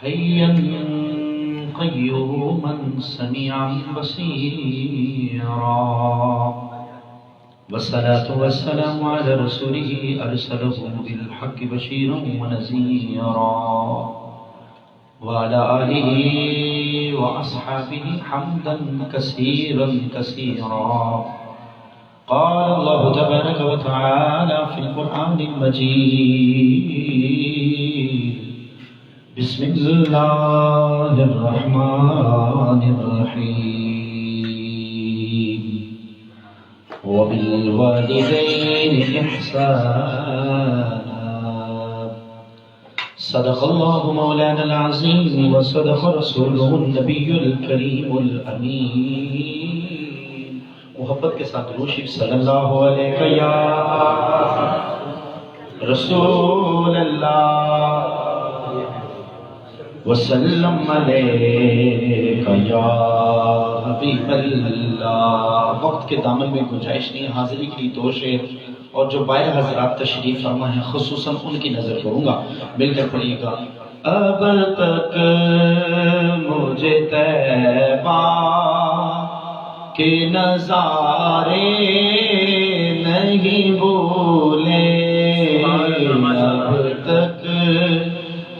حيا قيوما سميعا بصيرا والصلاة والسلام على رسوله أرسله بالحق بشيرا ونذيرا وعلى آله وأصحابه حمدا كثيرا كثيرا. قال الله تبارك وتعالى في القرآن المجيد: بسم الله الرحمن الرحيم وبالوالدين إحسانا. صدق الله مولانا العظيم وصدق رسوله النبي الكريم الأمين. محبت کے ساتھ روشی صلی اللہ علیہ یا رسول اللہ وسلم علیکہ یا حبیب اللہ. وقت کے دامن میں گنجائش نہیں، حاضری کی توش ہے، اور جو باہر حضرات تشریف فرما ہے خصوصاً ان کی نظر کروں گا. مل کر پڑھیے گا: اب تک مجھے طیبہ کے نظارے نہیں بھولے، اب تک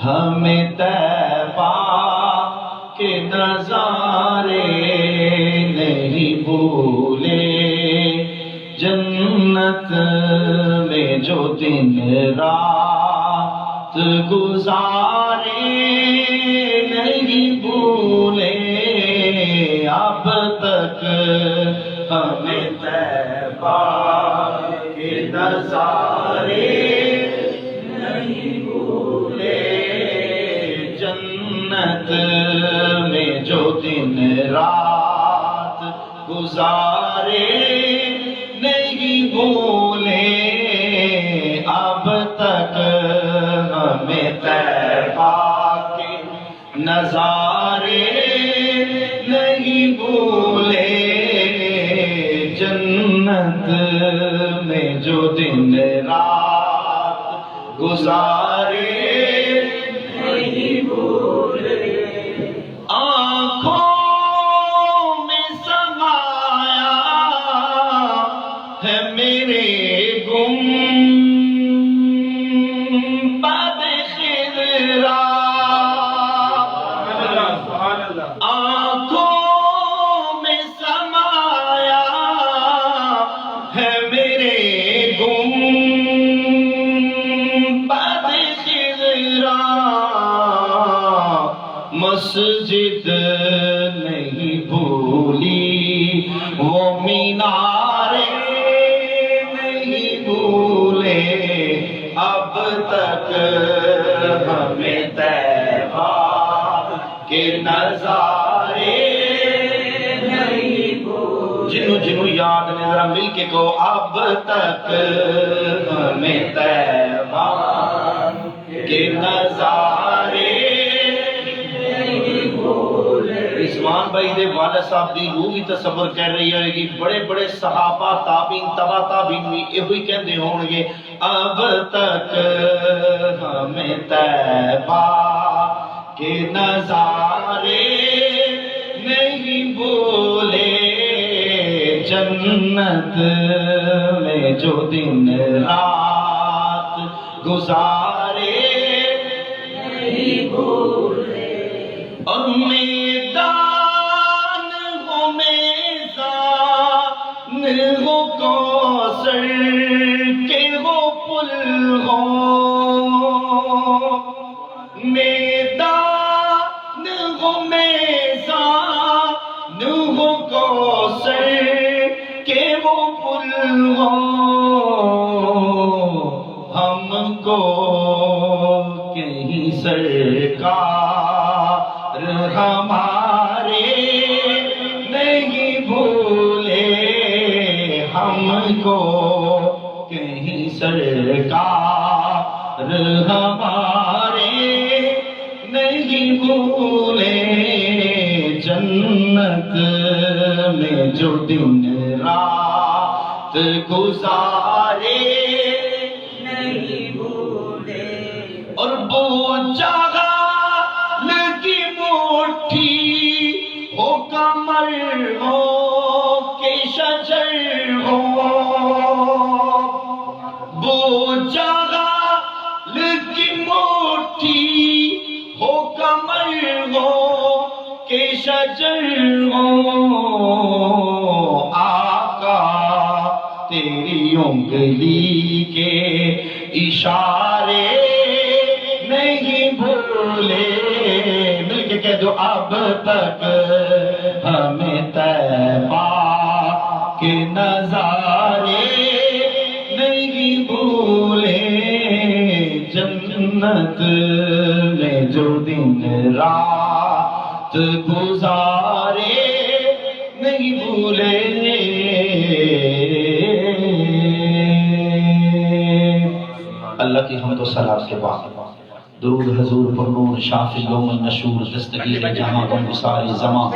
ہمیں طیبہ کے نظارے نہیں بھولے، جنت میں جو دن رات گزارے نہیں بھولے، اب تک ہمیں طیبہ کے نظارے نہیں بھولے، جنت میں جو دن رات گزارے نہیں بھولے، اب تک ہمیں طیبہ کے نظارے نہیں بھولے، جنت میں جو دن رات گزارے نہیں بھولے. آنکھوں میں سمایا ہے میرے گنبد خضرا، آنکھوں میں سمایا ہے میرے گنبد خضرا، مسجد نہیں بھولی وہ مینارے نہیں بھولے، اب تک ہمیں طیبہ کے نظارے نہیں بھولے. جنوں یاد نے ذرا مل کے کہو: اب تک ہمیں طیبہ کے نظارے. عثمان بھائی دے والد صاحب دی روح بھی تصور کر رہی ہوئے گی، بڑے بڑے صحابہ تابعین تبع تابعین بھی یہی کہندے ہون گے: اب تک ہمیں طیبہ کے نظارے نہیں بھولے، جنت میں جو دن رات گزارے نہیں بھولے. اور میدان ہو میزان ہو کوثر کے وہ پل ہو، میدان ہو میزان ہو کوثر کے وہ پل ہو، ہم کو کہیں سرکار ہمارے نہیں بھولے، ہم کو کہیں سرکار ہمارے نہیں بھولے، جنت میں جو دن رات گزارے نہیں بھولے. اور وہ جگہ کمر ہو کہ شجر ہو، وہ جغل کی مٹھی ہو کمر ہو کہ شجر ہو، آقا تیری انگلی کے اشارے نہیں بھولے، مل کے کہہ دو اب تک ہمیں طیبہ کے نظارے نہیں بھولے، جنت میں جو دن رات گزارے نہیں بھولے۔ اللہ کی حمد و صلات کے بعد درود حضور پر نور شافی یوم النشور دستگیر جہاں غم گسار زمان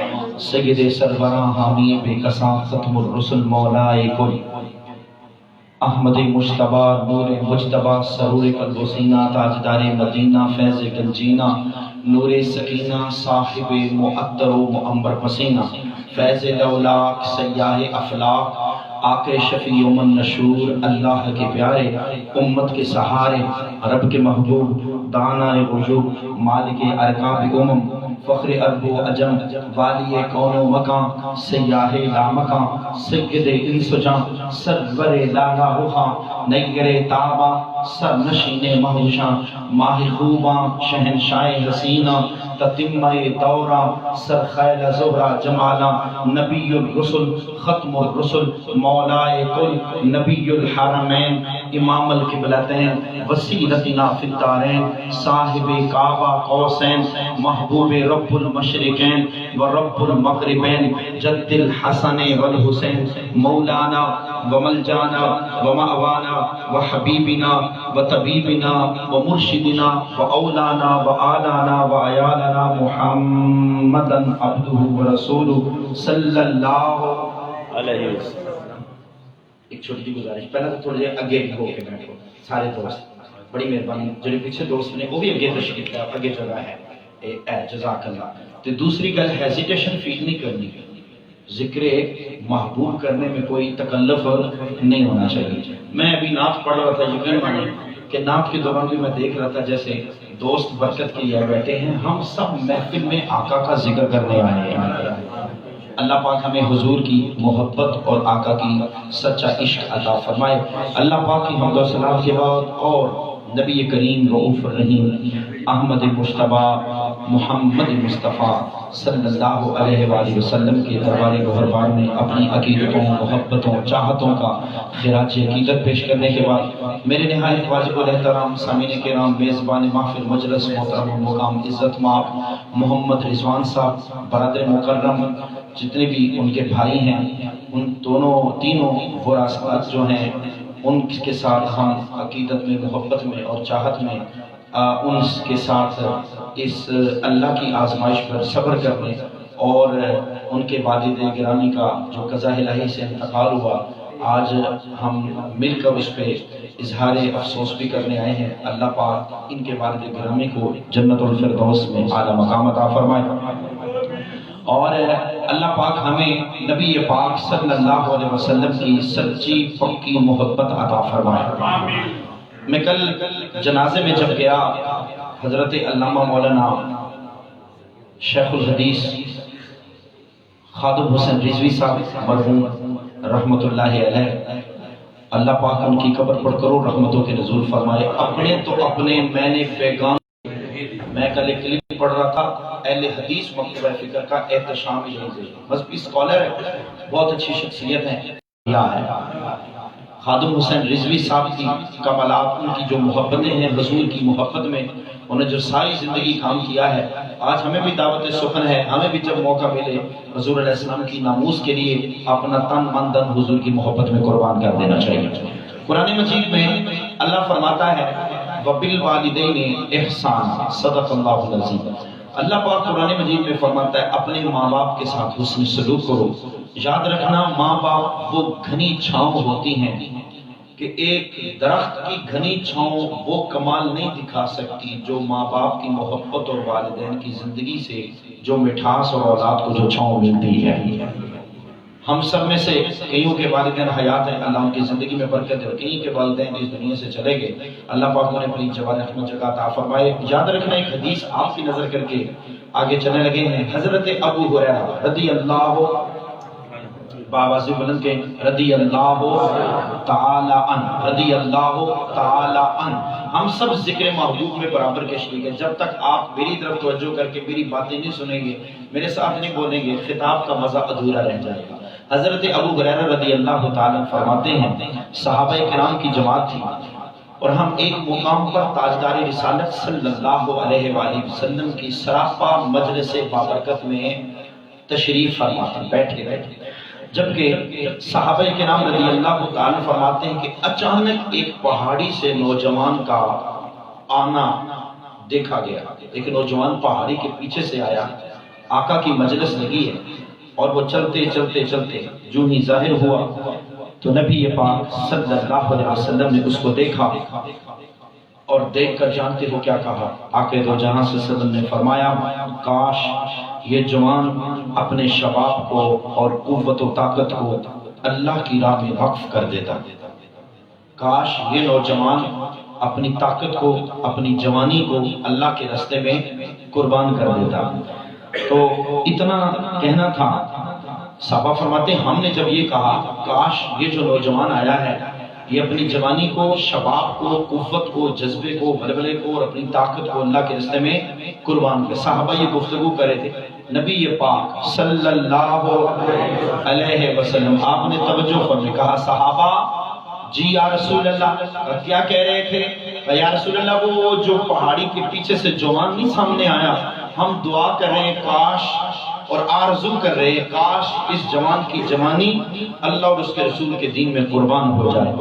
سید سربراں حامی بے کساں ختم الرسل مولائے کل احمد مجتبی نور مجتبی سرور قلب و سینہ تاجدار مدینہ فیض گنجینہ نور سکینہ صاحب معطر و معمر پسینہ فیض لولاک سیاہ افلاق آقا شفیع یوم النشور اللہ کے پیارے امت کے سہارے رب کے محبوب دانا غیوب مالک ارکاب امم فخر عرب و عجم والی کون و مکان سیاہ لامکان سید انس و جان سرور لالا رخاں نیر تابا سر نشین مہوشاں ماہ خوباں شہنشاہ حسینہ تتمہ دورہ سر خیل زہرہ جمالا نبی الرسل ختم الرسل مولائے کل نبی الحرمین امام القبلتین وسیلتنا فی الدارین صاحب کعبہ قوسین محبوب رب المشرقین و رب المغربین جد الحسن والحسین مولانا و ملجانا و مأوانا و حبیبنا و طبیبنا و مرشدنا و اولانا و آلانا و عیالنا محمدا عبدہ و رسولہ صلی اللہ علیہ وسلم۔ ایک چھوٹی جی گزارش، پہلا تو تھوڑے دیر اگے ہو کے بیٹھو سارے دوست، بڑی مہربانی جو پیچھے دوست نے وہ بھی اگے تشریف لیا، اگے جگہ ہے جزاک اللہ۔ تو دوسری گل ہیزیٹیشن فیل نہیں کرنی، ذکر ایک محبوب کرنے میں کوئی تکلف نہیں ہونا چاہیے۔ میں ابھی نعت پڑھ رہا تھا، یقین مانیں کہ نعت کے دوران بھی میں دیکھ رہا تھا جیسے دوست برکت کے لیے بیٹھے ہیں، ہم سب محفل میں آقا کا ذکر کرنے آئے ہیں۔ اللہ پاک ہمیں حضور کی محبت اور آقا کی سچا عشق عطا فرمائے۔ اللہ پاک کی حمد و ثنا کے بعد اور نبی کریم رؤوف الرحیم احمد مجتبی محمد مصطفیٰ صلی اللہ علیہ وآلہ وسلم کے دربار گوہربار میں اپنی عقیدتوں محبتوں چاہتوں کا خراج عقیدت پیش کرنے کے بعد میرے نہایت واجب الاحترام سامعین کرام میزبان محفل مجلس محترم مقام عزت مآب محمد رضوان صاحب برادر مکرم جتنے بھی ان کے بھائی ہیں، ان تینوں وراثت جو ہیں ان کے ساتھ ہم عقیدت میں محبت میں اور چاہت میں ان کے ساتھ اس اللہ کی آزمائش پر صبر کرنے اور ان کے والد گرامی کا جو قضاء الہی سے انتقال ہوا، آج ہم مل کر اس پہ اظہار افسوس بھی کرنے آئے ہیں۔ اللہ پاک ان کے والد گرامی کو جنت الفردوس میں اعلیٰ مقام عطا فرمائے اور اللہ پاک ہمیں نبی پاک صلی اللہ علیہ وسلم کی سچی پکی محبت عطا فرمائے۔ میں کل جنازے میں جب گیا، حضرت علامہ مولانا شیخ الحدیث خادم حسین رضوی صاحب مرحوم رحمت اللہ علیہ، اللہ پاک ان کی قبر پر کروڑ رحمتوں کے نزول فرمائے۔ اپنے تو اپنے میں نے پیغام، میں کل ایک کلپ پڑھ رہا تھا، اہل حدیث مکتبہ فکر کا احتشام یہیں سے، مذہبی اسکالر ہے، بہت اچھی شخصیت ہے، خادم حسین رضوی صاحب کی کمالات، ان کی جو محبتیں ہیں حضور کی محبت میں، انہیں جو ساری زندگی کام کیا ہے، آج ہمیں بھی دعوت سخن ہے، ہمیں بھی جب موقع ملے حضور علیہ السلام کی ناموس کے لیے اپنا تن من دن حضور کی محبت میں قربان کر دینا چاہیے۔ قرآن مجید میں اللہ فرماتا ہے وَبِالْوَالِدَيْنِ احسان، صدق اللہ العظیم۔ اللہ پاک قرآن مجید میں فرماتا ہے اپنے ماں باپ کے ساتھ حسن سلوک کرو۔ یاد رکھنا ماں باپ وہ گھنی چھاؤں ہوتی ہیں کہ ایک درخت کی گھنی چھاؤں وہ کمال نہیں دکھا سکتی جو ماں باپ کی محبت اور والدین کی زندگی سے جو مٹھاس اور اولاد کو جو چھاؤں ملتی ہے۔ ہم سب میں سے کئیوں کے والدین حیات ہیں، اللہ ان کی زندگی میں برکت ہے، اور کئی کے والدین اس دنیا سے چلے گئے، اللہ پاک انہیں اپنی جوان رحمت جگہ عطا فرمائے۔ یاد رکھنا ایک حدیث آپ کی نظر کر کے آگے چلنے لگے ہیں۔ حضرت ابو ہریرہ رضی اللہ بابا سے بلند کے رضی اللہ تعالی عنہ، رضی اللہ تعالی عنہ۔ ہم سب ذکر محبوب میں برابر کے شریک ہیں۔ جب تک آپ میری طرف توجہ کر کے میری باتیں نہیں سنیں گے، میرے ساتھ نہیں بولیں گے، خطاب کا مزہ ادھورا رہ جائے گا۔ حضرت ابو ہریرہ رضی اللہ تعالی فرماتے ہیں صحابہ کرام کی جماعت تھی اور ہم ایک مقام پر تاجدار رسالت صلی اللہ علیہ وآلہ وسلم کی سراپا مجلس بابرکت میں تشریف فرما تھے، بیٹھے جبکہ صحابہ کرام رضی اللہ تعالی فرماتے ہیں کہ اچانک ایک پہاڑی سے نوجوان کا آنا دیکھا گیا۔ ایک نوجوان پہاڑی کے پیچھے سے آیا، آقا کی مجلس لگی ہے اور وہ چلتے چلتے چلتے جو ہی ظاہر ہوا تو نبی پاک صلی اللہ علیہ وسلم نے اس کو دیکھا اور دیکھ کر جانتے ہو کیا کہا؟ آقا دو جہاں صلی اللہ علیہ وسلم نے فرمایا کاش یہ جوان اپنے شباب کو اور قوت و طاقت کو اللہ کی راہ میں وقف کر دیتا، کاش یہ نوجوان اپنی طاقت کو اپنی جوانی کو اللہ کے راستے میں قربان کر دیتا۔ تو اتنا کہنا تھا۔ صحابہ فرماتے ہیں ہم نے جب یہ کہا کاش یہ جو نوجوان آیا ہے یہ اپنی جوانی کو، شباب کو، قوت کو، جذبے کو، بلبلے کو اور اپنی طاقت کو اللہ کے راستے میں قربان کر۔ صحابہ یہ گفتگو کر رہے تھے، نبی پاک صلی اللہ علیہ وسلم آپ نے توجہ فرمائی، کہا صحابہ جی یا رسول اللہ، کیا کہہ رہے تھے؟ یا رسول اللہ وہ جو پہاڑی کے پیچھے سے جوان نہیں سامنے آیا، ہم دعا کر رہے ہیں کاش اور آرزو کر رہے ہیں کاش اس جوان کی جوانی اللہ اور اس کے رسول کے دین میں قربان ہو جائے۔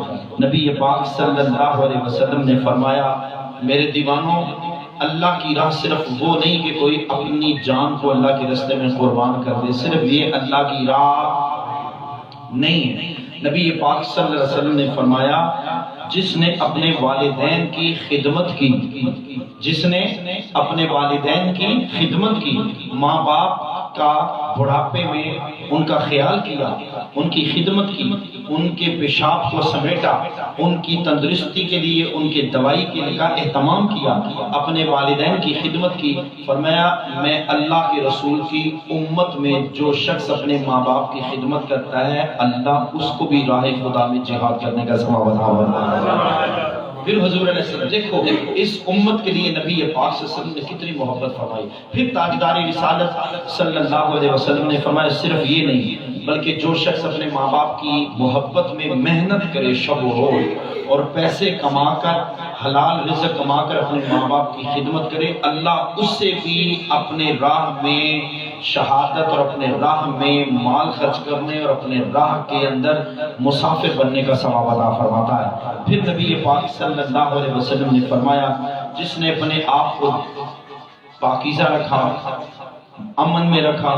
نبی پاک صلی اللہ علیہ وسلم نے فرمایا میرے دیوانوں، اللہ کی راہ صرف وہ نہیں کہ کوئی اپنی جان کو اللہ کے راستے میں قربان کر دے، صرف یہ اللہ کی راہ نہیں ہے۔ نبی پاک صلی اللہ علیہ وسلم نے فرمایا جس نے اپنے والدین کی خدمت کی، جس نے اپنے والدین کی خدمت کی، ماں باپ کا بڑھاپے میں ان کا خیال کیا، ان کی خدمت کی، ان کے پیشاب کو سمیٹا، ان کی تندرستی کے لیے ان کے دوائی کے لیے کا اہتمام کیا، اپنے والدین کی خدمت کی، فرمایا میں اللہ کے رسول کی امت میں جو شخص اپنے ماں باپ کی خدمت کرتا ہے اللہ اس کو بھی راہ خدا میں جہاد کرنے کا ثواب عطا فرمائے۔ پھر حضور علیہ السلام دیکھو اس امت کے لیے نبی پاک صلی اللہ علیہ وسلم نے کتنی محبت فرمائی۔ پھر تاجدار رسالت صلی اللہ علیہ وسلم نے فرمایا صرف یہ نہیں بلکہ جو شخص اپنے ماں باپ کی محبت میں محنت کرے شب و روز اور پیسے کما کر حلال رزق کما کر اپنے ماں باپ کی خدمت کرے، اللہ اس سے بھی اپنے راہ میں شہادت اور اپنے راہ میں مال خرچ کرنے اور اپنے راہ کے اندر مسافر بننے کا ثواب عطا فرماتا ہے۔ پھر نبی پاک صلی اللہ علیہ وسلم نے فرمایا جس نے اپنے آپ کو پاکیزہ رکھا، امن میں رکھا،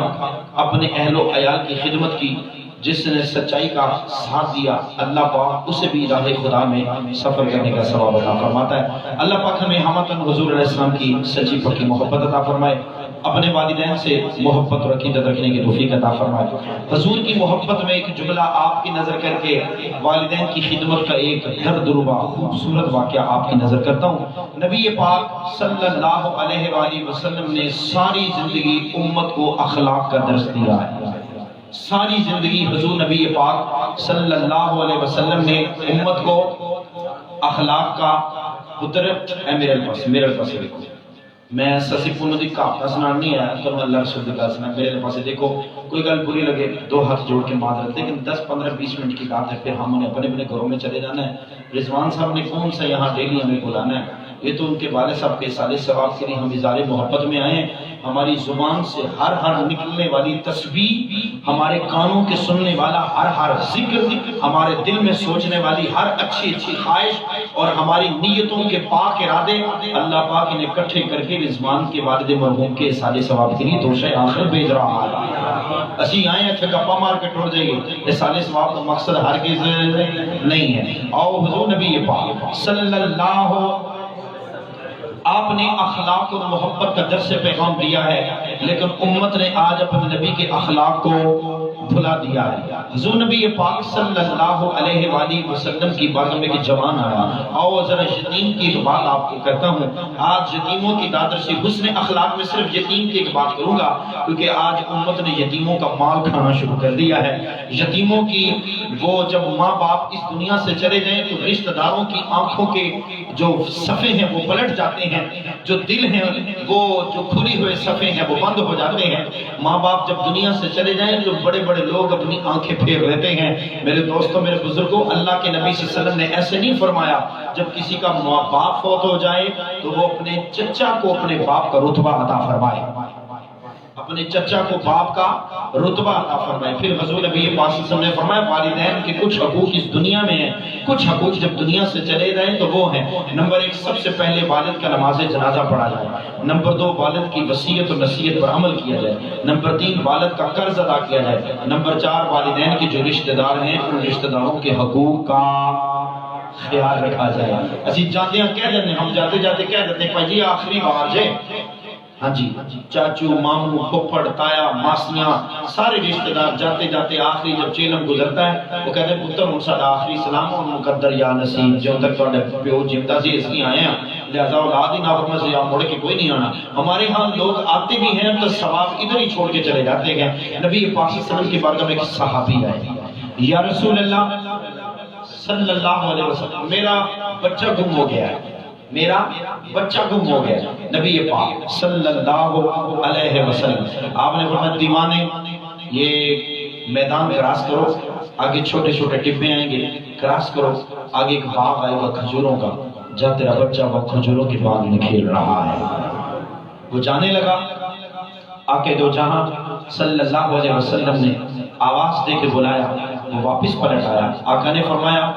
اپنے اہل و عیال کی خدمت کی، جس نے سچائی کا ساتھ دیا، اللہ پاک اسے بھی راہ خدا میں سفر کرنے کا ثواب عطا فرماتا ہے۔ اللہ پاک ہمیں ہمتاً حضور علیہ السلام کی سچی پکی محبت عطا فرمائے، اپنے والدین سے محبت اور عقیدت رکھنے کی توفیق عطا فرمائے۔ حضور کی محبت میں ایک جملہ آپ کی نظر کر کے والدین کی خدمت کا ایک درد ربا خوبصورت واقعہ آپ کی نظر کرتا ہوں۔ نبی پاک صلی اللہ علیہ وآلہ وسلم نے ساری زندگی امت کو اخلاق کا درس دیا ہے۔ ساری زندگی حضور نبی پاک صلی اللہ علیہ وسلم نے امت کو اخلاق کا پتر اے میرے پاس دیکھو، میں سسی پونو دی کافتا سنان نہیں آیا تو اللہ رسول دی گل سنا، میرے پاس دیکھو کوئی گل بری لگے دو ہاتھ جوڑ کے معذرت، لیکن 10-15-20 منٹ کی بات ہے، پھر ہم انہیں اپنے اپنے گھروں میں چلے جانا ہے۔ رضوان صاحب نے کون سا یہاں ڈیلی ہمیں بلانا ہے، یہ تو ان کے والد صاحب کے سال ثواب کے لیے ہم اظہار محبت میں آئے ہیں۔ ہماری زبان سے ہر نکلنے والی تسبیح، ہمارے کانوں کے سننے والا ہر ذکر، ہمارے دل میں سوچنے والی ہر اچھی خواہش اور ہماری نیتوں کے پاک ارادے اللہ پاک انہیں اکٹھے کر کے رضوان کے والد مرحوم کے سال ثواب کے لیے توشہ آخر بھیج رہا ہے۔ اسی آئے ہیں گپا مار کے ٹوڑ جائیے، یہ سال ثواب کا مقصد ہرگز نہیں ہے۔ آؤ حضور نبی پاک صلی اللہ، آپ نے اخلاق اور محبت کا درس پیغام دیا ہے، لیکن امت نے آج اپنے نبی کے اخلاق کو بھلا دیا ہے۔ حضور نبی پاک صلی اللہ علیہ وآلہ وسلم کی بارگاہ میں کہ جوان آیا، آؤ ذرا یتیم کی ایک بات آپ کو کرتا ہوں۔ آج یتیموں کی دادر سے حسن اخلاق میں صرف یتیم کی ایک بات کروں گا، کیونکہ آج امت نے یتیموں کا مال کھانا شروع کر دیا ہے۔ یتیموں کی وہ جب ماں باپ اس دنیا سے چلے جائیں تو رشتہ داروں کی آنکھوں کے جو صفحے ہیں وہ پلٹ جاتے ہیں، جو دل ہیں وہ جو کھلی ہوئے صفحے ہیں وہ بند ہو جاتے ہیں۔ ماں باپ جب دنیا سے چلے جائیں تو بڑے بڑے لوگ اپنی آنکھیں پھیر لیتے ہیں۔ میرے دوستوں، میرے بزرگوں، اللہ کے نبی صلی اللہ علیہ وسلم نے ایسے نہیں فرمایا جب کسی کا باپ فوت ہو جائے تو وہ اپنے چچا کو اپنے باپ کا رتبہ عطا فرمائے، اپنے چچا کو باپ کا رتبہ عطا فرمائے۔ پھر حضور نبی پاک صلی اللہ علیہ وسلم نے فرمایا والدین کے کچھ حقوق اس دنیا میں ہیں، کچھ حقوق جب دنیا سے چلے جائیں تو وہ ہیں، نمبر 1 سب سے پہلے والد کا نماز جنازہ پڑھا جائے، نمبر 2 والد کی وصیت و نصیحت پر عمل کیا جائے، نمبر 3 والد کا قرض ادا کیا جائے، نمبر 4 والدین کے جو رشتہ دار ہیں ان رشتہ داروں کے حقوق کا خیال رکھا جائے۔ اسی جاتے ہیں کہہ دیتے ہیں، ہم جاتے جاتے کہہ دیتے ہیں بھائی جی آخری بار جے، ہاں جی چاچو ماموں پھپھڑ تایا ماسیاں سارے رشتہ دار جاتے جاتے آخری جب چیلم گزرتا ہے وہ کہتے ہیں پتر ہوں ساڈا آخری سلام اور مقدر یا نصیب جو تک تھوڑے پیو جمدہ سے اس کی آئے ہیں لہذا اولاد ہی نافرمان سے مڑ کے کوئی نہیں آنا۔ ہمارے ہاں لوگ آتے بھی ہیں تو ثواب ادھر ہی چھوڑ کے چلے جاتے ہیں۔ نبی پاک صلی اللہ علیہ وسلم کی بارگاہ میں ایک صحابی آئے، یا رسول اللہ صلی اللہ علیہ وسلم میرا بچہ گم ہو گیا ہے، میرا بچہ گم ہو گیا۔ نبی پاک صلی اللہ علیہ وسلم آپ نے فرمایا دیوانے یہ میدان کراس کرو، آگے چھوٹے چھوٹے ٹبے آئیں گے، کراس کرو، آگے ایک باغ آئے گا کھجوروں کا، جا تیرا بچہ وہ کھجوروں کے باغ میں کھیل رہا ہے۔ وہ جانے لگا، آقا دو جہاں صلی اللہ علیہ وسلم نے آواز دے کے بلایا، وہ واپس پلٹ آیا۔ آقا نے فرمایا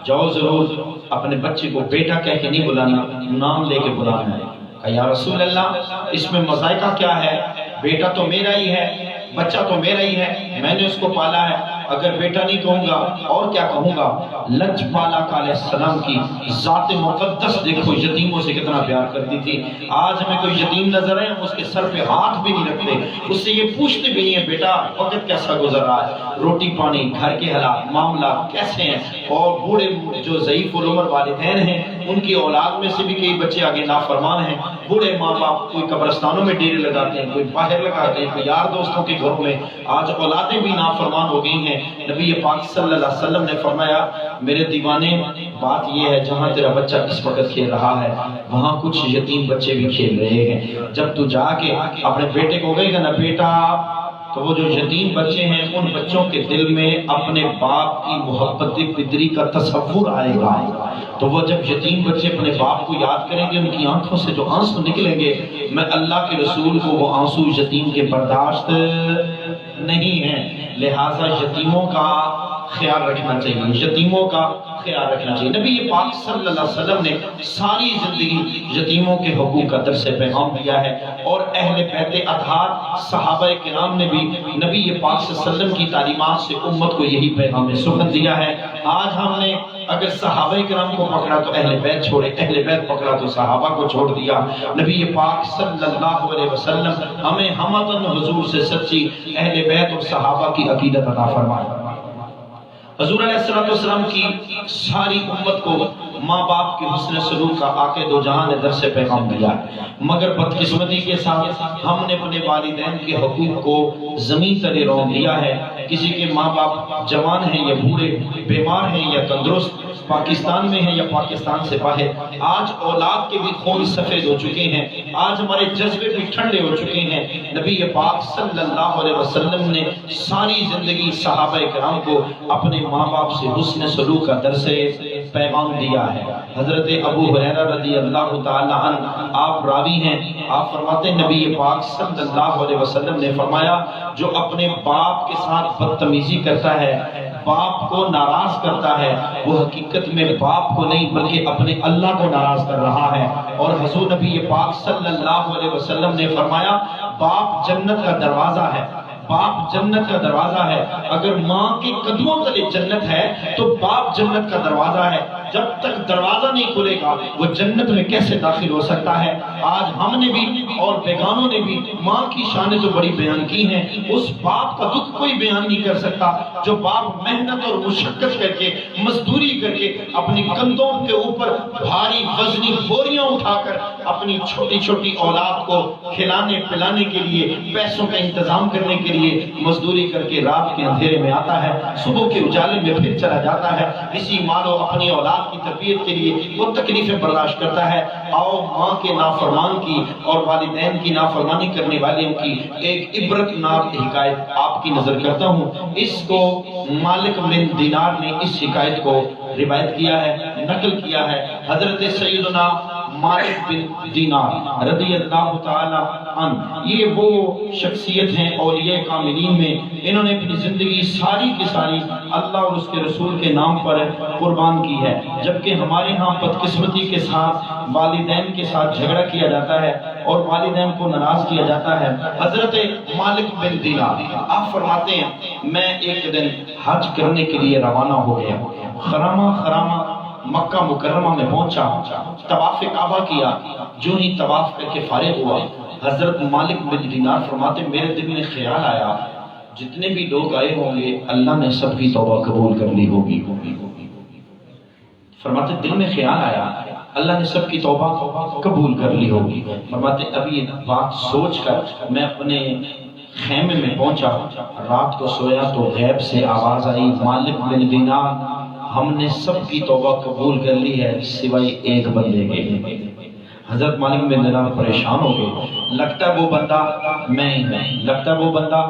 جاؤ ضرور اپنے بچے کو بیٹا کہہ کے نہیں بلانا، نام لے کے بلانا ہے۔ کہا یا رسول اللہ اس میں مذائقہ کیا ہے، بیٹا تو میرا ہی ہے، بچہ تو میرا ہی ہے، میں نے اس کو پالا ہے، اگر بیٹا نہیں کہوں گا اور کیا کہوں گا۔ لجپالا علیہ السلام کی ذات مقدس دیکھو یتیموں سے کتنا پیار کرتی تھی۔ آج ہمیں کوئی یتیم نظر آئے ہم اس کے سر پہ ہاتھ بھی نہیں رکھتے، اس سے یہ پوچھتے بھی نہیں ہیں بیٹا وقت کیسا گزر رہا ہے، روٹی پانی گھر کے حالات معاملات کیسے ہیں۔ اور بوڑھے جو ضعیف العمر والدین ہیں ان کی اولاد میں سے بھی کئی بچے آگے نافرمان ہیں۔ بوڑھے ماں باپ کوئی قبرستانوں میں ڈیرے لگاتے ہیں، کوئی باہر لگاتے ہیں، کوئی یار دوستوں کے گھروں میں، آج اولادیں بھی نافرمان ہو گئی ہیں۔ نبی پاک صلی اللہ علیہ وسلم نے فرمایا میرے دیوانے بات یہ ہے جہاں تیرا بچہ اس وقت کھیل رہا ہے وہاں کچھ یتیم بچے بھی کھیل رہے ہیں، جب تو جا کے اپنے بیٹے کو کہے گا نا بیٹا، تو وہ جو یتیم بچے ہیں ان بچوں کے دل میں اپنے باپ کی محبت پدری کا تصور آئے گا، تو وہ جب یتیم بچے اپنے باپ کو یاد کریں گے ان کی آنکھوں سے جو آنسو نکلیں گے، میں اللہ کے رسول کو وہ آنسو یتیم کے برداشت نہیں ہیں، لہٰذا یتیموں کا خیال رکھنا چاہیے، یتیموں کا خیال رکھنا چاہیے۔ نبی پاک صلی اللہ علیہ وسلم نے ساری زندگی یتیموں کے حقوق کا درس پیغام دیا ہے، اور اہل بیت اطہار صحابہ کرام نے بھی نبی پاک صلی اللہ علیہ وسلم کی تعلیمات سے امت کو یہی پیغام سخن دیا ہے۔ آج ہم نے اگر صحابہ کرام کو پکڑا تو اہل بیت چھوڑے، اہل بیت پکڑا تو صحابہ کو چھوڑ دیا۔ نبی پاک صلی اللہ علیہ وسلم ہمیں ہمتاً حضور سے سچی اہل بیت اور صحابہ کی عقیدت عطا فرمائے۔ حضور علیہ السلام کی ساری امت کو ماں باپ کے حسن سلوک کا آقا دو جہاں نے درس پیغام دیا، مگر بدقسمتی کے ساتھ ہم نے اپنے والدین کے حقوق کو زمین تلے رون دیا ہے۔ کسی کے ماں باپ جوان ہیں یا بوڑھے، بیمار ہیں یا تندرست، پاکستان میں ہیں یا پاکستان سے باہر، آج اولاد کے بھی خون سفید ہو چکے ہیں، آج ہمارے جذبے بھی ٹھنڈے ہو چکے ہیں۔ نبی پاک صلی اللہ علیہ وسلم نے ساری زندگی صحابہ کرام کو اپنے ماں باپ سے حسن سلوک کا درس پیغام دیا ہے۔ حضرت ابو ہریرہ رضی اللہ تعالی عنہ آپ راوی ہیں، آپ فرماتے ہیں نبی پاک صلی اللہ علیہ وسلم نے فرمایا جو اپنے باپ کے ساتھ بدتمیزی کرتا ہے، باپ کو ناراض کرتا ہے، وہ حقیقت میں باپ کو نہیں بلکہ اپنے اللہ کو ناراض کر رہا ہے۔ اور حضور نبی پاک صلی اللہ علیہ وسلم نے فرمایا باپ جنت کا دروازہ ہے، باپ جنت کا دروازہ ہے۔ اگر ماں کے قدموں تلے جنت ہے تو باپ جنت کا دروازہ ہے۔ جب تک دروازہ نہیں کھلے گا وہ جنت میں کیسے داخل ہو سکتا ہے؟ آج ہم نے بھی اور بیگانوں نے بھی ماں کی شانیں تو بڑی بیان کی ہیں، اس باپ کا دکھ کوئی بیان نہیں کر سکتا جو باپ محنت اور مشقت کر کے مزدوری کر کے اپنی کندھوں کے اوپر بھاری وزنی بوریاں اٹھا کر اپنی چھوٹی چھوٹی اولاد کو کھلانے پلانے کے لیے پیسوں کا انتظام کرنے کے لیے مزدوری کر کے رات کے اندھیرے میں آتا ہے، صبح کے اجالے میں پھر چلا جاتا ہے، اسی مال و اپنی اولاد کی تربیت کے لیے وہ تکلیفیں برداشت کرتا ہے۔ آؤ ماں کے نافرمان کی اور والدین کی نافرمانی کرنے والوں کی ایک عبرت ناک حکایت آپ کی نظر کرتا ہوں۔ اس کو مالک بن دینار نے اس حکایت کو روایت کیا ہے، نقل کیا ہے۔ حضرت سیدنا مالک بن دینار رضی اللہ تعالی عنہ یہ وہ شخصیت ہیں اولیاء کاملین میں، انہوں نے اپنی زندگی ساری کی ساری اللہ اور اس کے رسول کے نام پر قربان کی ہے، جبکہ ہمارے ہاں بدقسمتی کے ساتھ والدین کے ساتھ جھگڑا کیا جاتا ہے اور والدین کو ناراض کیا جاتا ہے۔ حضرت مالک بن دینار آپ فرماتے ہیں میں ایک دن حج کرنے کے لیے روانہ ہو گیا، خرامہ مکہ مکرمہ میں پہنچا، طواف کعبہ کیا، جو ہی طواف کر کے فارغ ہوا حضرت مالک بن دینار فرماتے میرے دل میں خیال آیا جتنے بھی لوگ آئے ہوں گے اللہ نے سب کی توبہ قبول کر لی ہوگی۔ فرماتے دل میں خیال آیا اللہ نے سب کی توبہ قبول کر لی ہوگی۔ فرماتے ابھی یہ بات سوچ کر میں اپنے خیمے میں پہنچا، رات کو سویا تو غیب سے آواز آئی مالک بن دینار ہم نے سب کی توبہ قبول کر لی ہے سوائے ایک بندے کے۔ حضرت مالک بن دینار پریشان ہو گئے، لگتا ہے وہ بندہ میں ہی میں، لگتا ہے وہ بندہ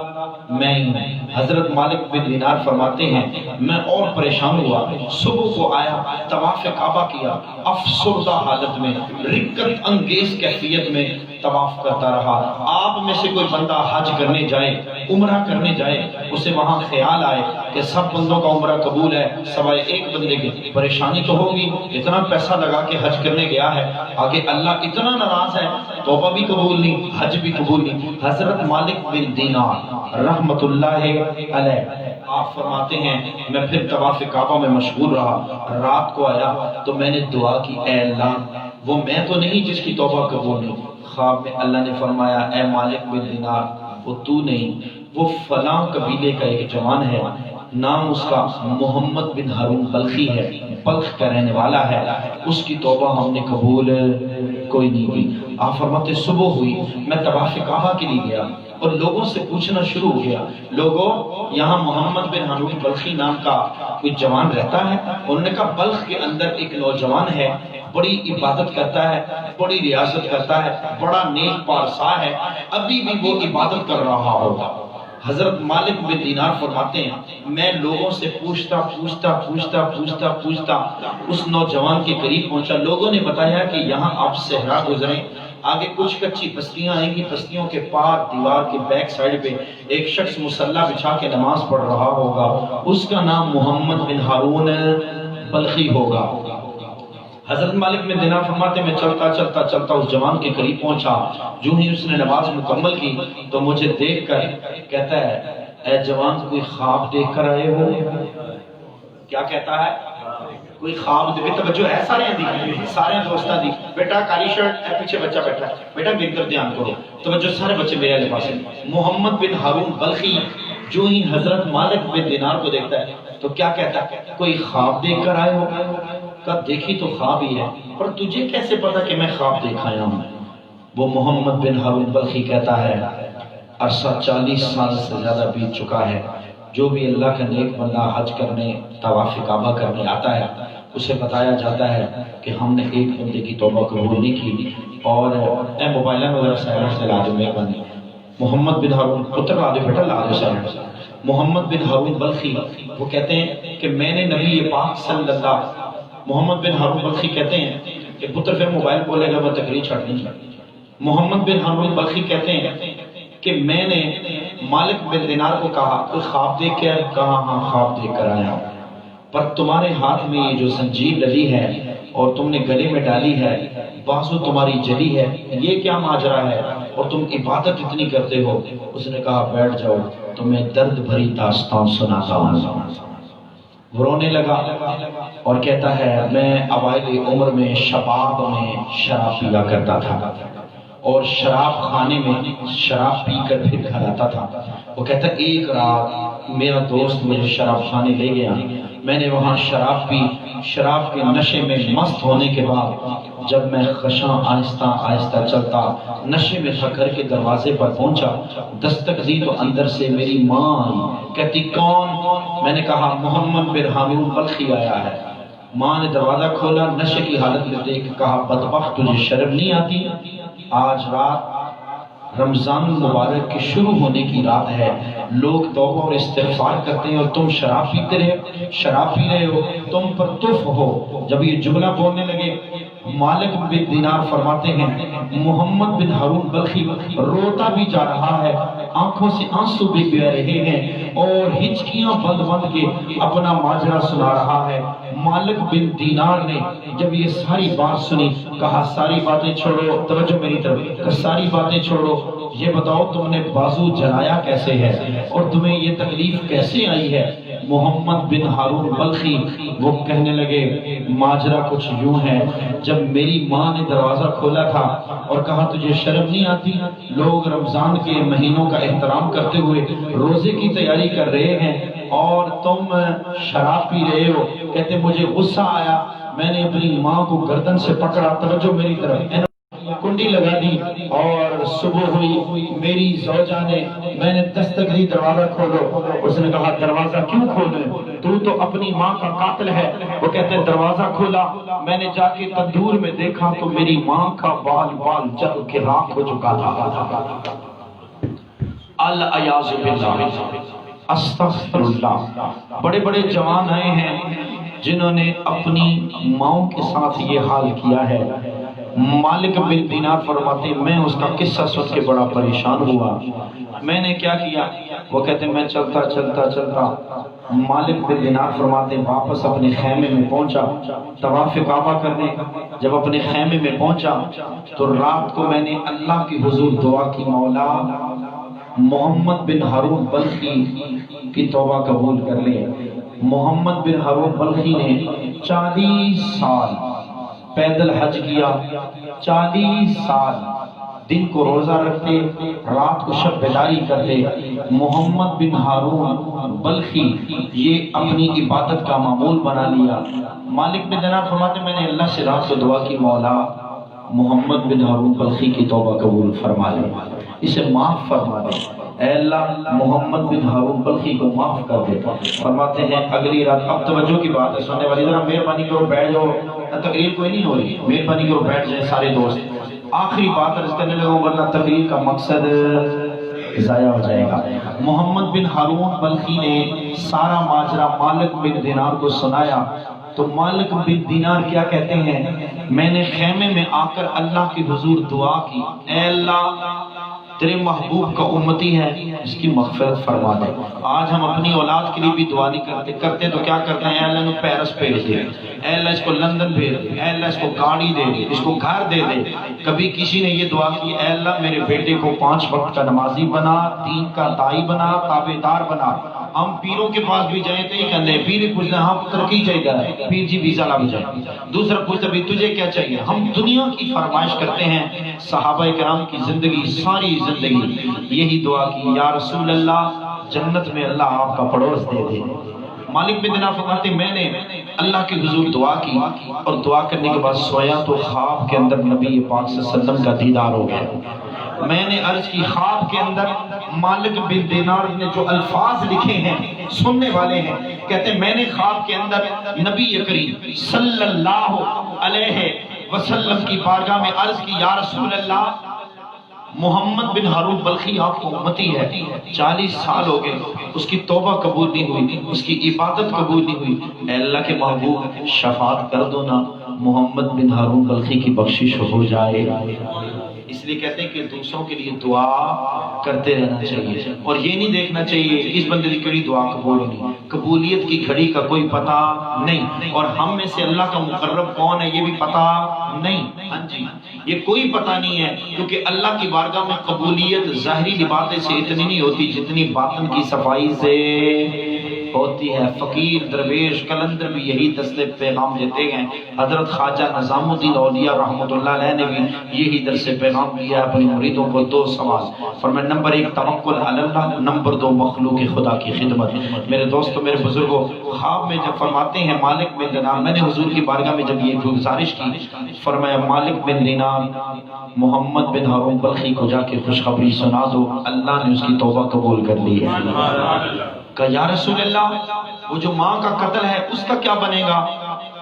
میں ہی میں۔ حضرت مالک بن دینار فرماتے ہیں میں اور پریشان ہوا، صبح کو آیا طواف کعبہ کیا، افسردہ حالت میں رکت انگیز کیفیت میں طواف کرتا رہا۔ آپ میں سے کوئی بندہ حج کرنے جائے، عمرہ کرنے جائے، اسے وہاں خیال آئے کہ سب بندوں کا عمرہ قبول ہے سوائے ایک بندے کی، پریشانی تو ہوگی، اتنا پیسہ لگا کے حج کرنے گیا ہے، آگے اللہ اتنا ناراض ہے، توبہ بھی قبول نہیں، حج بھی قبول نہیں۔ حضرت مالک بن دینار رحمت اللہ علیہ آپ فرماتے ہیں میں پھر طواف کعبہ میں مشغول رہا، رات کو آیا تو میں نے دعا کی اے اللہ وہ میں تو نہیں جس کی توبہ قبول نہیں۔ خواب میں اللہ نے فرمایا اے مالک بن دینار وہ تو نہیں، وہ فلاں قبیلے کا ایک جوان ہے، نام اس کا محمد بن ہارون بلخی ہے، بلخ کا رہنے والا ہے، اس کی توبہ ہم نے قبول کوئی نہیں کی۔ آپ فرماتے صبح ہوئی میں طواف کعبہ کے لیے گیا اور لوگوں سے پوچھنا شروع ہو گیا، لوگوں یہاں محمد بن ہارون بلخی نام کا کوئی جوان رہتا ہے؟ انہوں نے کہا بلخ کے اندر ایک نوجوان ہے، بڑی عبادت کرتا ہے، بڑی ریاضت کرتا ہے، بڑا نیک پارسا ہے، ابھی بھی وہ عبادت کر رہا ہوگا۔ حضرت مالک بن دینار فرماتے ہیں میں لوگوں سے پوچھتا اس نوجوان کے قریب پہنچا، لوگوں نے بتایا کہ یہاں آپ صحرا گزریں، آگے کچھ کچی بستیاں آئیں گی، بستیوں کے پار دیوار کے بیک سائڈ پہ ایک شخص مصلی بچھا کے نماز پڑھ رہا ہوگا، اس کا نام محمد بن ہارون بلخی ہوگا۔ حضرت مالک بن دینار فرماتے میں چلتا اس جوان کے قریب پہنچا، جو ہی اس نے نماز مکمل کی تو مجھے دیکھ کر کہتا ہے اے جوان کوئی خواب دیکھ کر آئے ہو؟ کیا کہتا ہے؟ کوئی خواب دیکھ، توجہ ہے سارے دوستاں دی، بیٹا کالی شرٹ پیچھے بچہ بیٹھا ہے، بیٹا میری طرف دھیان کرو، توجہ سارے بچے میرے والے پاس ہیں۔ محمد بن ہارون بلخی جو ہی حضرت مالک بن دینار کو دیکھتا ہے تو کیا کہتا ہے کوئی خواب دیکھ کر آئے ہو؟ کہا دیکھی تو خواب ہی ہے، پر تجھے کیسے پتا کہ میں خواب دیکھ آیا ہوں؟ وہ محمد بن ہارون بلخی کہتا ہے عرصہ 40 سال سے زیادہ بیت چکا ہے، جو بھی اللہ کا نیک بندہ حج کرنے طواف کعبہ کرنے آتا ہے اسے بتایا جاتا ہے کہ ہم نے ایک بندے کی توبہ قبول نہیں کی، اور اے موبائلہ وغیرہ سے لاجو میں بندی محمد بن ہارون پتر لاجو بیٹا لاجو سے محمد بن ہارون بلخی وہ کہتے ہیں کہ میں نے نبی پاک صلی اللہ محمد بن ہارون بلخی کہتے ہیں کہ پتر پھر موبائل بولے گا وہ تقریر چھڑ نہیں چھڑ۔ محمد بن ہارون بلخی کہتے ہیں کہ میں نے مالک بن دینار کو کہا کوئی خواب دیکھ کے کہا ہاں خواب دیکھ کر آیا ہوں، پر تمہارے ہاتھ میں یہ جو زنجیر ڈلی ہے اور تم نے گلے میں ڈالی ہے، بازو تمہاری جلی ہے، یہ کیا ماجرا ہے اور تم عبادت اتنی کرتے ہو؟ اس نے کہا بیٹھ جاؤ تمہیں درد بھری داستان سناتا ہوں۔ وہ رونے لگا اور کہتا ہے میں اوائل عمر میں شباب میں شراب پیا کرتا تھا اور شراب خانے میں شراب پی کر پھر گھر آتا تھا۔ وہ کہتا ہے ایک رات میرا دوست مجھے شراب خانے لے گیا، میں نے وہاں شراب پی، شراب کے نشے میں مست ہونے کے بعد جب میں خشاں آہستہ آہستہ چلتا نشے میں تھا گھر کے دروازے پر پہنچا، دستک دی تو اندر سے میری ماں آئی، کہتی کون؟ میں نے کہا محمد بن ہارون بلخی آیا ہے۔ ماں نے دروازہ کھولا، نشے کی حالت میں دیکھ کہا بدبخت تجھے شرم نہیں آتی؟ آج رات رمضان مبارک کے شروع ہونے کی رات ہے، لوگ توبہ اور استغفار کرتے ہیں اور تم شراب پیتے رہے، شراب پی رہے ہو، تم پر تف ہو۔ جب یہ جملہ بولنے لگے مالک بن دینار فرماتے ہیں محمد بن ہارون بلخی روتا بھی جا رہا ہے، آنکھوں سے آنسو بھی بہ رہے ہیں اور ہچکیاں بند بند کے اپنا ماجرا سنا رہا ہے۔ مالک بن دینار نے جب یہ ساری بات سنی کہا ساری باتیں چھوڑو، توجہ میری طرف، ساری باتیں چھوڑو، یہ بتاؤ تم نے بازو جلایا کیسے ہے اور تمہیں یہ تکلیف کیسے آئی ہے؟ محمد بن ہارون بلخی وہ کہنے لگے ماجرا کچھ یوں ہے، جب میری ماں نے دروازہ کھولا تھا اور کہا تجھے شرم نہیں آتی؟ لوگ رمضان کے مہینوں کا احترام کرتے ہوئے روزے کی تیاری کر رہے ہیں اور تم شراب پی رہے ہو۔ کہتے مجھے غصہ آیا، میں نے اپنی ماں کو گردن سے پکڑا، توجہ میری طرف، کنڈی لگا دی اور صبح ہوئی، میری زوجہ نے میں نے دستک دی دروازہ کھولو، اس نے کہا دروازہ کیوں کھولے، تو اپنی ماں کا قاتل ہے۔ وہ کہتے ہیں دروازہ کھولا، میں نے جا کے تندور میں دیکھا تو میری ماں کا بال بال جل کے راکھ ہو چکا تھا۔ العیاذ باللہ، استغفر اللہ۔ بڑے بڑے جوان آئے ہیں جنہوں نے اپنی ماؤں کے ساتھ یہ حال کیا ہے۔ مالک بن دینار فرماتے میں اس کا قصہ سن کے بڑا پریشان ہوا، میں نے کیا کیا؟ وہ کہتے میں چلتا چلتا چلتا، مالک بن دینار فرماتے واپس اپنے خیمے میں پہنچا طواف کعبہ کرنے۔ جب اپنے خیمے میں پہنچا تو رات کو میں نے اللہ کی حضور دعا کی مولا محمد بن ہارون بلخی کی توبہ قبول کر لے۔ محمد بن ہارون بلخی نے 40 سال پیدل حج کیا، 40 سال دن کو روزہ رکھتے، رات کو شب بیداری کرتے۔ محمد بن ہارون بلخی یہ اپنی عبادت کا معمول بنا لیا۔ مالک بن دینار فرماتے میں نے اللہ سے رات کو دعا کی مولا محمد بن ہارون بلخی کی توبہ قبول فرما لے، اسے معاف فرما دے، اے اللہ محمد بن ہارون بلخی کو معاف کر دے۔ فرماتے ہیں اگلی رات، اب توجہ کی بات ہے سننے والی، ذرا مہربانی کرو بیٹھ جاؤ، تقریر کوئی نہیں ہو رہی، مہربانی کرو بیٹھ جائیں سارے دوست۔ آخری بات عرض کرنے لگا ورنہ تقریر کا مقصد ضائع ہو جائے گا۔ محمد بن ہارون بلخی نے سارا ماجرا مالک بن دینار کو سنایا تو مالک بن دینار کیا کہتے ہیں، میں نے خیمے میں آ کر اللہ کی حضور دعا کی، اے اللہ تیرے محبوب کا امتی ہے، اس کی مغفرت فرما دے۔ آج ہم اپنی اولاد کے لیے بھی دعا نہیں کرتے تو کیا کرتے ہیں، اے اللہ نے پیرس بھیج دے، اے اللہ اس کو لندن بھیج دے، اے اللہ اس کو گاڑی دے دے، اس کو گھر دے دے۔ کبھی کسی نے یہ دعا کی، اے اللہ میرے بیٹے کو 5 وقت کا نمازی بنا، دین کا دائی بنا، تابعدار بنا۔ ہم پیروں کے پاس بھی جائیں تو یہ کہتے ہیں، پیر پوچھتے ہیں ہاں ترقی چاہیے، پیر جی ویزا لگ جائے، دوسرا پوچھتا بھی تجھے کیا چاہیے۔ ہم دنیا کی فرمائش کرتے ہیں، صحابہ کرام کی زندگی ساری زندگی یہی دعا کی، یا رسول اللہ جنت میں اللہ آپ کا پڑوس دے دے۔ مالک بن دینار فرماتے میں نے اللہ کی حضور دعا کی اور دعا کرنے کے بعد سویا تو خواب کے اندر نبی پاک صلی اللہ علیہ وسلم کا دیدار ہو گیا۔ میں نے عرض کی خواب کے اندر مالک بن دینار نے جو الفاظ لکھے ہیں سننے والے ہیں، کہتے ہیں میں نے خواب کے اندر نبی کریم صلی اللہ علیہ وسلم کی بارگاہ میں عرض کی، یا رسول اللہ محمد بن ہارون بلخی آپ کو امتی ہے، 40 سال ہو گئے، اس کی توبہ قبول نہیں ہوئی، اس کی عبادت قبول نہیں ہوئی، اے اللہ کے محبوب شفاعت کر دو نا، محمد بن ہارون بلخی کی بخشش ہو جائے۔ اس لیے کہتے ہیں کہ دوسروں کے لیے دعا کرتے رہنا چاہیے، اور یہ نہیں دیکھنا چاہیے اس بندے کی کڑی دعا قبول نہیں، قبولیت کی گھڑی کا کوئی پتہ نہیں، اور ہم میں سے اللہ کا مقرب کون ہے یہ بھی پتہ نہیں۔ ہاں جی، یہ کوئی پتہ نہیں ہے، کیونکہ اللہ کی بارگاہ میں قبولیت ظاہری لباسیں سے اتنی نہیں ہوتی جتنی باطن کی صفائی سے ہوتی ہے۔ فقیر درویش کلندر بھی یہی دستے پیغام دیتے ہیں، حضرت خواجہ نظام الدین اولیاء رحمۃ اللہ علیہ نے بھی یہی درس پیغام دیا اپنے مریدوں کو۔ 2 سوال فرمایا، نمبر 1 توکل علی اللہ، نمبر 2 مخلوق خدا کی خدمت۔ میرے دوستو، میرے بزرگوں، خواب میں جب فرماتے ہیں مالک بن دینار، میں نے حضور کی بارگاہ میں جب یہ گزارش کی، فرمایا مالک بن دینار محمد بن ہارون بلخی کو جا کے خوشخبری سنا دو، اللہ نے اس کی توبہ قبول کر لی ہے۔ کہا یا رسول اللہ، وہ جو ماں کا قتل ہے اس کا کیا بنے گا؟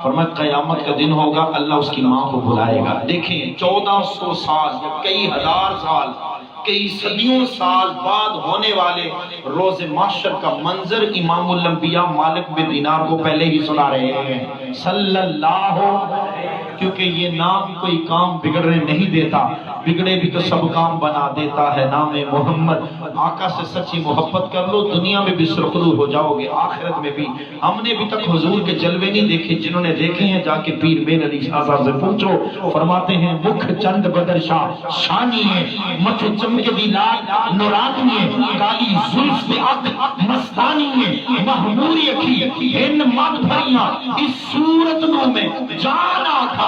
فرمایا قیامت کا دن ہوگا، اللہ اس کی ماں کو بلائے گا۔ دیکھیں 1400 سال یا کئی ہزار سال، کئی صدیوں سال بعد ہونے والے روز محشر کا منظر امام الانبیاء مالک بن دینار کو پہلے ہی سنا رہے ہیں صلی اللہ، کیونکہ یہ نام کوئی کام بگڑنے نہیں دیتا، بگڑے بھی تو سب کام بنا دیتا ہے نام محمد۔ آقا سے سچی محبت کر لو، دنیا میں بھی سرخرو ہو جاؤ گے، آخرت میں بھی۔ ہم نے ابھی تک حضور کے جلوے نہیں دیکھے، جنہوں نے دیکھے ہیں جا کے پیر بیر علی شاہ صاحب سے پوچھو۔ فرماتے ہیں مکھ چند بدر شاہ شانی ہے، مٹھ چمک دی لال نورانی ہے، کالی زلف پہ آنکھ مستانی ہے، محموری اکھی ہن مد بھریاں اس صورت نو میں جان آکھا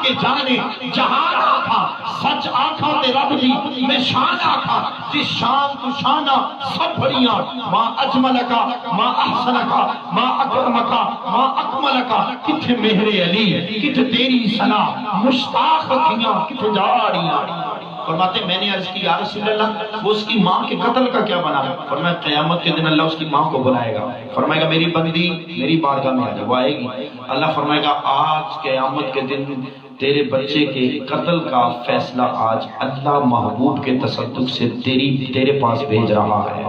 کے جانے جہان آکھا، سچ آکھا تے رب دی میں شان آکھا، جس شان تو شانہ سب بڑیاں، ماں اجملکا ماں احسنکا ماں اکرمکا ماں اکملکا، کتھے مہر علی کتھے تیری ثنا مشتاق کھیاں کتھے جاڑیاں۔ فرماتے میں نے عرض کی یا رسول اللہ وہ اس کی ماں کے قتل کا کیا بنا؟ فرمایا قیامت کے دن اللہ اس کی ماں کو بلائے گا، فرمائے گا میری بندی میری بارگاہ میں آ جا، وہ آئے گی، اللہ فرمائے گا آج قیامت کے دن تیرے بچے کے قتل کا فیصلہ آج اللہ محبوب کے تصدق سے تیرے پاس بھیج رہا ہے،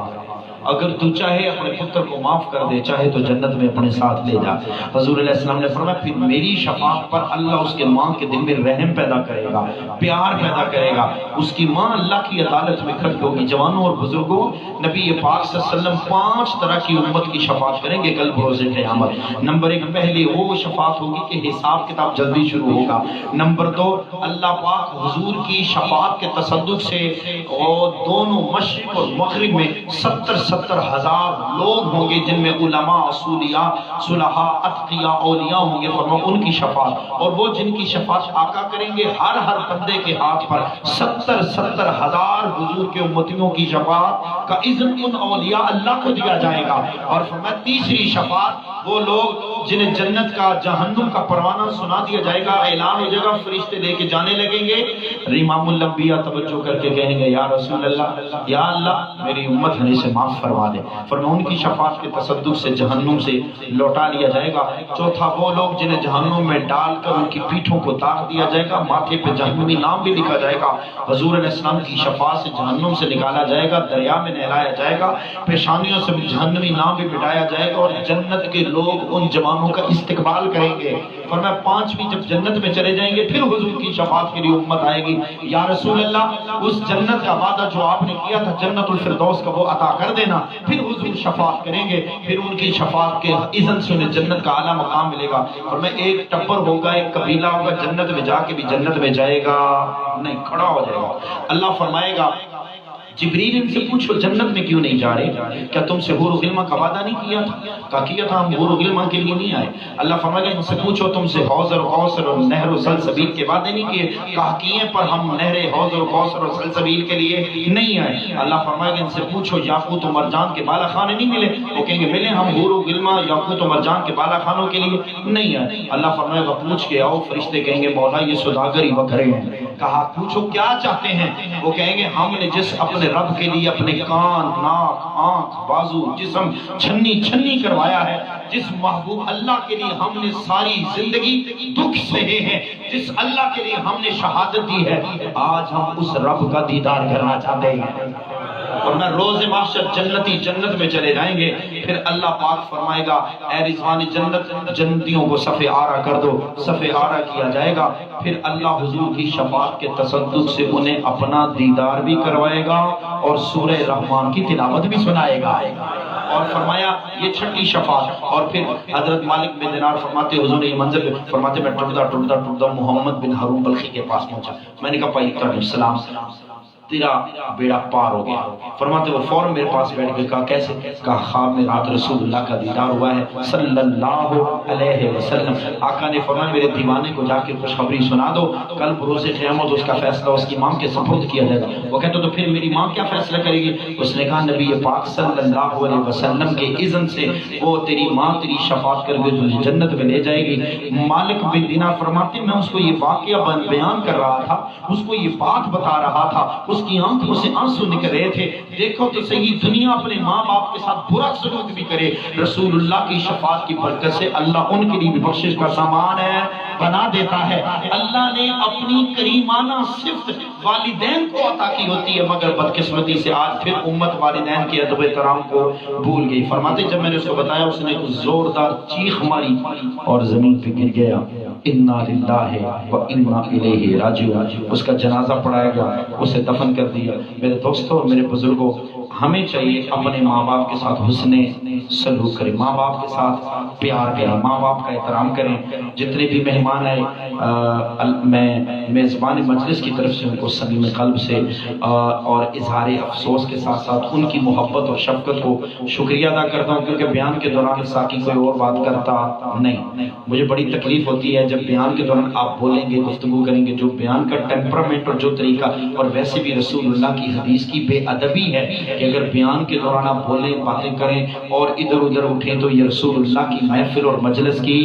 اگر تو چاہے اپنے پتر کو معاف کر دے، چاہے تو جنت میں اپنے ساتھ لے جا۔ حضور علیہ السلام نے فرمایا پھر میری شفاعت پر اللہ اس کے ماں کے دل میں رحم پیدا کرے گا، پیار پیدا کرے گا، اس کی ماں اللہ کی عدالت میں کھڑی ہوگی۔ جوانوں اور بزرگوں، نبی پاک صلی اللہ علیہ وسلم 5 طرح کی امت کی شفاعت کریں گے کل بروز قیامت۔ نمبر 1 پہلے وہ شفاعت ہوگی کہ حساب کتاب جلدی شروع ہوگا۔ نمبر 2 اللہ پاک حضور کی شفاعت کے تصدق سے اور دونوں مشرق اور مغرب میں 70 ہزار لوگ ہوں گے جن میں علماء، اصولیاء، صلحاء، اتقیاء، اولیاء ہوں گے، فرمایا ان کی شفاعت، اور وہ جن کی شفاعت آقا کریں گے ہر بندے کے ہاتھ پر 70 ہزار حضور کے امتیوں کی شفاعت کا اذن ان اولیاء اللہ کو دیا جائے گا۔ اور فرمایا تیسری شفاعت وہ لوگ جنہیں جنت کا جہنم کا پروانہ سنا دیا جائے گا، اعلان ہو جائے گا، فرشتے لے کے جانے لگیں گے، امام الانبیاء توجہ کر کے کہیں گے یا رسول اللہ، یا اللہ میری امت ہے اسے معاف فرما دے، فرمایا ان کی شفاعت کے تصدق سے جہنم سے لوٹا لیا جائے گا۔ چوتھا وہ لوگ جنہیں جہنم میں ڈال کر ان کی پیٹھوں کو داغ دیا جائے گا، ماتھے پہ جہنمی نام بھی لکھا جائے گا، حضور علیہ السلام کی شفاعت سے جہنم سے نکالا جائے گا، دریا میں نہلایا جائے گا، پیشانیوں سے جہنمی نام بھی مٹایا جائے گا، اور جنت کے لوگ ان جوانوں کا استقبال کریں گے۔ فرمایا 5ویں جب جنت میں چلے جائیں گے پھر حضور کی شفاعت کے لیے امت آئے گی، یا رسول اللہ اس جنت کا وعدہ جو آپ نے کیا تھا جنت الفردوس کا وہ عطا کر دینا، پھر حضور شفاعت کریں گے، پھر ان کی شفاعت کے اذن سے انہیں جنت کا اعلیٰ مقام ملے گا۔ اور میں ایک ٹپر ہوگا، ایک قبیلہ ہوگا جنت میں جا کے بھی جنت میں جائے گا نہیں، کھڑا ہو جائے گا۔ اللہ فرمائے گا جبریل ان سے پوچھو جنت میں کیوں نہیں جا رہے، کیا تم سے حور و غلمہ کا وعدہ نہیں کیا تھا؟ کہا کیا تھا، ہم حور و غلمہ کے لیے نہیں آئے۔ اللہ فرمائے گا ان سے پوچھو تم سے حوض اور کوثر اور نہر و سلسبیل کے وعدے نہیں کیے؟ کہا کیے پر ہم نہر حوض اور کوثر اور سلسبیل کے لیے نہیں آئے۔ اللہ فرمائے گا ان سے پوچھو یاقوت و مرجان کے بالا خانے نہیں ملے؟ وہ کہیں گے ملے، ہم حور و غلمہ یاقوت و مرجان کے بالا خانوں کے لیے نہیں آئے۔ اللہ فرمائے گا پوچھ کے آؤ، فرشتے کہیں گے مولا یہ سوداگر ہی بکھرے ہیں، کہا پوچھو کیا چاہتے ہیں؟ وہ کہیں گے ہم نے جس اپنے رب کے لیے اپنے کان، ناک، آنکھ، بازو، جسم چھنی چھنی کروایا ہے، جس محبوب اللہ کے لیے ہم نے ساری زندگی دکھ سہے ہیں، جس اللہ کے لیے ہم نے شہادت دی ہے، آج ہم اس رب کا دیدار کرنا چاہتے ہیں۔ ورنہ روز محشر جنتی جنت میں چلے جائیں گے، پھر اللہ پاک فرمائے گا اے رضوان جنت، جنتیوں کو صف آرا کر دو، صف آرا کیا جائے گا، پھر اللہ حضور کی شفاعت کے تصدق سے انہیں اپنا دیدار بھی کروائے گا اور سورہ رحمان کی تلاوت بھی سنائے گا۔ اور فرمایا یہ چھٹی شفاعت۔ اور پھر حضرت مالک بن دینار فرماتے حضور نے یہ منظر فرماتے میں ٹرتا محمد بن ہارون بلخی کے پاس پہنچا، میں نے کہا پائی السلام، تیرا بیڑا پار ہو گیا۔ فرماتے وہ فوراً میرے پاس بیٹھ کے کہا کیسے؟ کہا خواب میں رات رسول اللہ کا دیدار ہوا ہے صلی اللہ علیہ وسلم۔ آقا نے فرمایا میرے دیوانے کو جا کے خوشخبری سنا دو، کل بروز قیامت اس کا فیصلہ اس کی ماں کے سپرد کیا جائے گا۔ وہ کہتے تو پھر میری ماں کیا فیصلہ کرے گی؟ اس نے کہا نبی پاک صلی اللہ علیہ وسلم کے اذن سے وہ تیری ماں تیری شفاعت کر کے تجھے جنت میں لے جائے گی۔ مالک بن دینار فرماتے میں اس کو یہ واقعہ بیان کر رہا تھا، اس کو یہ بات بتا رہا تھا، اس کی آنکھوں سے آنسو نکل رہے تھے۔ دیکھو تو صحیح دنیا اپنے ماں باپ کے ساتھ برا سلوک بھی کرے، رسول اللہ کی شفاعت کی برکت سے اللہ ان کے لیے بھی بخشش کا سامان ہے بنا دیتا ہے۔ اللہ نے اپنی کریمانہ صفت والدین کو عطا کی ہوتی ہے، مگر بدقسمتی سے آج پھر امت والدین کے ادب احترام کو بھول گئی۔ فرماتے جب میں نے اس کو بتایا اس نے ایک زوردار چیخ ماری اور زمین پہ گر گیا۔ انا للہ و انا الیہ راجعون۔ اس کا جنازہ پڑھایا گیا، اسے دفن کر دیا۔ میرے دوستوں اور میرے بزرگوں، ہمیں چاہیے اپنے ماں باپ کے ساتھ حسن سلوک کریں، ماں باپ کے ساتھ پیار کریں، ماں باپ کا احترام کریں۔ جتنے بھی مہمان آئے میں میزبان مجلس کی طرف سے ان کو صمیم قلب سے اور اظہار افسوس کے ساتھ ساتھ ان کی محبت اور شفقت کو شکریہ ادا کرتا ہوں، کیونکہ بیان کے دوران ساقی کوئی اور بات کرتا نہیں۔ مجھے بڑی تکلیف ہوتی ہے جب بیان کے دوران آپ بولیں گے، گفتگو کریں گے، جو بیان کا ٹیمپرامنٹ اور جو طریقہ، اور ویسے بھی رسول اللہ کی حدیث کی بے ادبی ہے کہ اگر بیان کے دوران آپ بولیں، باتیں کریں اور ادھر ادھر اٹھیں تو یہ رسول اللہ کی محفل اور مجلس کی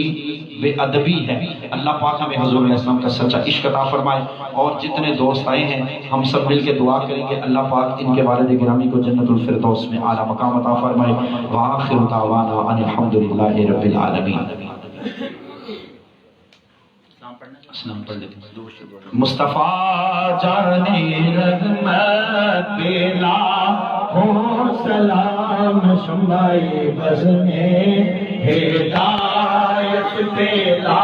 بے ادبی ہے۔ اللہ پاک ہمیں حضور علیہ السلام کا سچا عشق عطا فرمائے۔ اور جتنے دوست آئے ہیں ہم سب مل کے دعا کریں گے اللہ پاک ان کے والد گرامی کو جنت الفردوس میں اعلیٰ مقام عطا فرمائے۔ وآخر دعوانا ان الحمد للہ رب العالمین۔ مصطفیٰ جانے رحمت بلا ہو سلام، شمع بزم ہدایت بلا